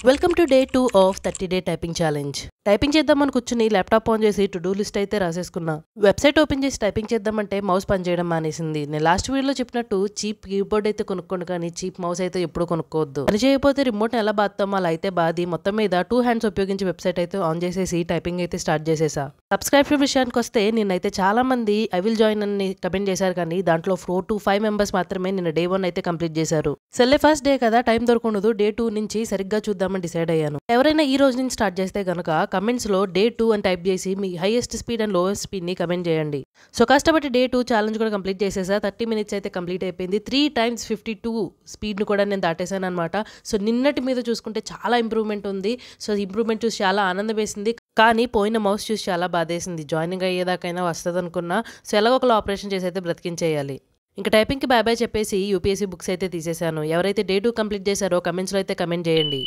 Welcome to day 2 of 30 day typing challenge. Typing చేద్దామని కూర్చుని laptop on చేసి to do list అయితే రాసేసుకున్నా. Website open చేసి టైపింగ్ చేద్దామంటే మౌస్ పనిచేయడం మానేసింది. నేను లాస్ట్ వీడియోలో చెప్పినట్టు చీప్ కీబోర్డ్ అయితే కొనుక్కోండి, కానీ చీప్ మౌస్ అయితే ఎప్పుడు కొనుక్కోవద్దు. పని చేయకపోతే రిమోట్ ఎలా బాద్దామో అలా అయితే బాది మొత్తం మీద 2 హ్యాండ్స్ ఉపయోగించి వెబ్సైట్ అయితే ఆన్ చేసేసి టైపింగ్ అయితే స్టార్ట్ చేసేసా. సబ్స్క్రైబర్ విషయానికి వస్తే నిన్నైతే చాలా మంది ఐ విల్ జాయిన్ అని కమెంట్ చేశారు, కానీ దాంట్లో 4 to 5 మెంబర్స్ మాత్రమే నిన్న డే 1 అయితే కంప్లీట్ చేశారు. సెల్లే ఫస్ట్ డే కదా, టైం దొరకదు. డే 2 నుంచి సరిగ్గా చూద్దామని డిసైడ్ అయ్యాను. ఎవరైనా ఈ రోజు నుంచి స్టార్ట్ చేస్తే గనక కమెంట్స్ లో డే 2 అని టైప్ చేసి మీ highest speed and lowest speed ని కమెంట్ చేయండి. సో కష్టపడి డే 2 ఛాలెంజ్ కూడా కంప్లీట్ చేసేసా. 30 minutes అయితే కంప్లీట్ అయిపోయింది. 3 times 52 స్పీడ్ ని కూడా నేను దాటేసాను అనమాట. సో నిన్నటి మీద చూసుకుంటే చాలా ఇంప్రూవ్మెంట్ ఉంది. సో ఇంప్రూవ్మెంట్ చూసి చాలా ఆనందం వేసింది, కానీ పోయిన మౌస్ చూసి చాలా బాధేసింది. జాయినింగ్ అయ్యేదాకైనా వస్తుంది అనుకున్నా. సో ఎలాగొకలా ఆపరేషన్ చేసి అయితే బ్రతికించేయాలి. ఇంకా టైపింగ్కి బాయ్ బాయ్ చెప్పేసి యూపీఎస్సీ బుక్స్ అయితే తీసేశాను. ఎవరైతే డే 2 కంప్లీట్ చేశారో కమెంట్స్లో అయితే కమెంట్ చేయండి.